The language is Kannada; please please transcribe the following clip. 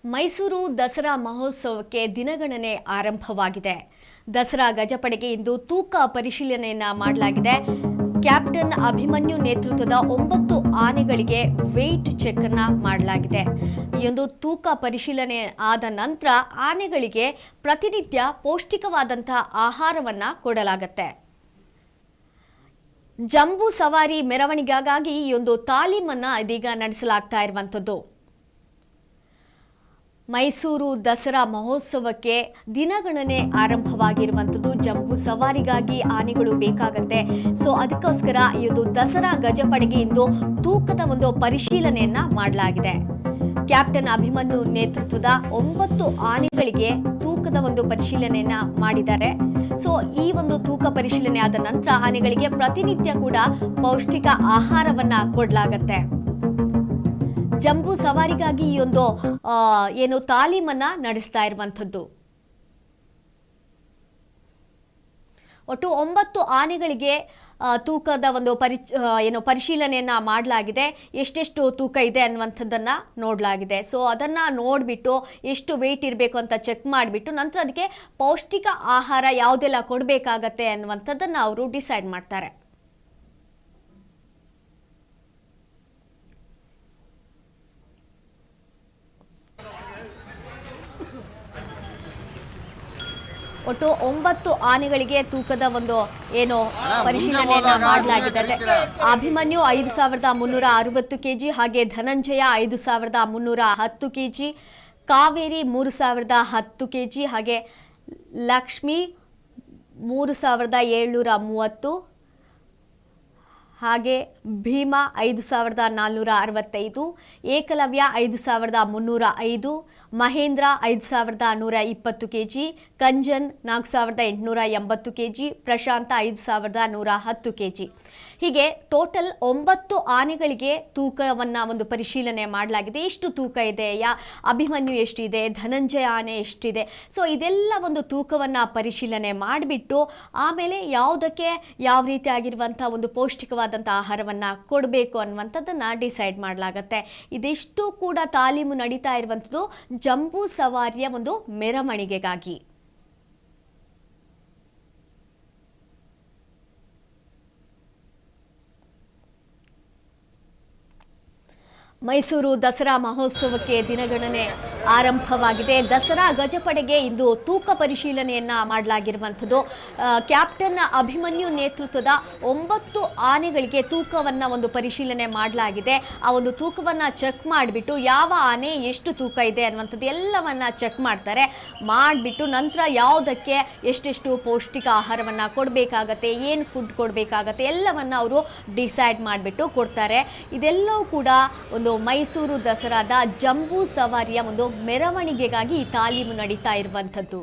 ಮೈಸೂರು ದಸರಾ ಮಹೋತ್ಸವಕ್ಕೆ ದಿನಗಣನೆ ಆರಂಭವಾಗಿದೆ. ದಸರಾ ಗಜಪಡೆಗೆ ಇಂದು ತೂಕ ಪರಿಶೀಲನೆಯನ್ನ ಮಾಡಲಾಗಿದೆ. ಕ್ಯಾಪ್ಟನ್ ಅಭಿಮನ್ಯು ನೇತೃತ್ವದ 9 ಆನೆಗಳಿಗೆ ವೇಟ್ ಚೆಕ್ ಅನ್ನು ಮಾಡಲಾಗಿದೆ. ಈ ಒಂದು ತೂಕ ಪರಿಶೀಲನೆ ಆದ ನಂತರ ಆನೆಗಳಿಗೆ ಪ್ರತಿನಿತ್ಯ ಪೌಷ್ಟಿಕವಾದಂತಹ ಆಹಾರವನ್ನ ಕೊಡಲಾಗುತ್ತೆ. ಜಂಬೂ ಸವಾರಿ ಮೆರವಣಿಗೆಗಾಗಿ ಈ ಒಂದು ತಾಲೀಮನ್ನ ಇದೀಗ ನಡೆಸಲಾಗ್ತಾ ಇರುವಂತದ್ದು. ಮೈಸೂರು ದಸರಾ ಮಹೋತ್ಸವಕ್ಕೆ ದಿನಗಣನೆ ಆರಂಭವಾಗಿರುವಂಥದ್ದು. ಜಂಬೂ ಸವಾರಿಗಾಗಿ ಆನೆಗಳು ಬೇಕಾಗತ್ತೆ. ಸೊ ಅದಕ್ಕೋಸ್ಕರ ಈ ಒಂದು ದಸರಾ ಗಜಪಡೆಗೆ ಇಂದು ತೂಕದ ಒಂದು ಪರಿಶೀಲನೆಯನ್ನ ಮಾಡಲಾಗಿದೆ. ಕ್ಯಾಪ್ಟನ್ ಅಭಿಮನ್ಯು ನೇತೃತ್ವದ 9 ಆನೆಗಳಿಗೆ ತೂಕದ ಒಂದು ಪರಿಶೀಲನೆಯನ್ನ ಮಾಡಿದ್ದಾರೆ. ಸೊ ಈ ಒಂದು ತೂಕ ಪರಿಶೀಲನೆ ಆದ ನಂತರ ಆನೆಗಳಿಗೆ ಪ್ರತಿನಿತ್ಯ ಕೂಡ ಪೌಷ್ಟಿಕ ಆಹಾರವನ್ನ ಕೊಡಲಾಗತ್ತೆ. ಜಂಬೂ ಸವಾರಿಗಾಗಿ ಈ ಒಂದು ತಾಲೀಮನ್ನ ನಡೆಸ್ತಾ ಇರುವಂಥದ್ದು. ಒಟ್ಟು 9 ಆನೆಗಳಿಗೆ ತೂಕದ ಒಂದು ಪರಿಶೀಲನೆಯನ್ನ ಮಾಡಲಾಗಿದೆ. ಎಷ್ಟೆಷ್ಟು ತೂಕ ಇದೆ ಅನ್ನುವಂಥದ್ದನ್ನ ನೋಡಲಾಗಿದೆ. ಸೊ ಅದನ್ನ ನೋಡಿಬಿಟ್ಟು ಎಷ್ಟು ವೆಯ್ಟ್ ಇರಬೇಕು ಅಂತ ಚೆಕ್ ಮಾಡಿಬಿಟ್ಟು ನಂತರ ಅದಕ್ಕೆ ಪೌಷ್ಟಿಕ ಆಹಾರ ಯಾವುದೆಲ್ಲ ಕೊಡಬೇಕಾಗತ್ತೆ ಅನ್ನುವಂಥದ್ದನ್ನ ಅವರು ಡಿಸೈಡ್ ಮಾಡ್ತಾರೆ. ಒಟ್ಟು 9 ಆನೆಗಳಿಗೆ ತೂಕದ ಒಂದು ಪರಿಶೀಲನೆಯನ್ನ ಮಾಡಲಾಗಿದೆ. ಅಭಿಮನ್ಯು 5360 ಕೆಜಿ, ಹಾಗೆ ಧನಂಜಯ 5310 ಕೆಜಿ, ಕಾವೇರಿ 3010 ಕೆಜಿ, ಹಾಗೆ ಲಕ್ಷ್ಮಿ 3730, ಹಾಗೆ ಭೀಮಾ 5465, ಏಕಲವ್ಯ 5305, ಮಹೇಂದ್ರ 5120 ಕೆಜಿ, ಕಂಜನ್ 4880 ಕೆಜಿ, ಪ್ರಶಾಂತ 5110 ಕೆಜಿ. ಹೀಗೆ ಟೋಟಲ್ 9 ಆನೆಗಳಿಗೆ ತೂಕವನ್ನ ಒಂದು ಪರಿಶೀಲನೆ ಮಾಡಲಾಗಿದೆ. ಎಷ್ಟು ತೂಕ ಇದೆ, ಅಭಿಮನ್ಯು ಎಷ್ಟಿದೆ, ಧನಂಜಯ ಆನೆ ಎಷ್ಟಿದೆ, ಸೊ ಇದೆಲ್ಲ ಒಂದು ತೂಕವನ್ನ ಪರಿಶೀಲನೆ ಮಾಡಿಬಿಟ್ಟು ಆಮೇಲೆ ಯಾವುದಕ್ಕೆ ಯಾವ ರೀತಿ ಆಗಿರುವಂತಹ ಒಂದು ಪೌಷ್ಟಿಕವಾದಂಥ ಆಹಾರವನ್ನ ಕೊಡಬೇಕು ಅನ್ನುವಂಥದ್ದನ್ನ ಡಿಸೈಡ್ ಮಾಡಲಾಗತ್ತೆ. ಇದಿಷ್ಟು ಕೂಡ ತಾಲೀಮು ನಡೀತಾ ಇರುವಂಥದ್ದು ಜಂಬೂ ಸವಾರಿಯ ಒಂದು ಮೆರವಣಿಗೆಗಾಗಿ. ಮೈಸೂರು ದಸರಾ ಮಹೋತ್ಸವಕ್ಕೆ ದಿನಗಣನೆ ಆರಂಭವಾಗಿದೆ. ದಸರಾ ಗಜಪಡೆಗೆ ಇಂದು ತೂಕ ಪರಿಶೀಲನೆಯನ್ನ ಮಾಡಲಾಗಿರುವಂಥದ್ದು. ಕ್ಯಾಪ್ಟನ್ ಅಭಿಮನ್ಯು ನೇತೃತ್ವದ 9 ಆನೆಗಳಿಗೆ ತೂಕವನ್ನ ಒಂದು ಪರಿಶೀಲನೆ ಮಾಡಲಾಗಿದೆ. ಆ ಒಂದು ತೂಕವನ್ನ ಚೆಕ್ ಮಾಡಿಬಿಟ್ಟು ಯಾವ ಆನೆ ಎಷ್ಟು ತೂಕ ಇದೆ ಅನ್ನುವಂಥದ್ದು ಎಲ್ಲವನ್ನ ಚೆಕ್ ಮಾಡ್ತಾರೆ. ಮಾಡಿಬಿಟ್ಟು ನಂತರ ಯಾವುದಕ್ಕೆ ಎಷ್ಟೆಷ್ಟು ಪೌಷ್ಟಿಕ ಆಹಾರವನ್ನ ಕೊಡಬೇಕಾಗತ್ತೆ, ಏನು ಫುಡ್ ಕೊಡಬೇಕಾಗತ್ತೆ ಎಲ್ಲವನ್ನ ಅವರು ಡಿಸೈಡ್ ಮಾಡಿಬಿಟ್ಟು ಕೊಡ್ತಾರೆ. ಇದೆಲ್ಲವೂ ಕೂಡ ಒಂದು ಮೈಸೂರು ದಸರಾದ ಜಂಬೂ ಸವಾರಿಯ ಒಂದು ಮೆರವಣಿಗೆಗಾಗಿ ಈ ತಾಲೀಮು ನಡೀತಾ ಇರುವಂಥದ್ದು.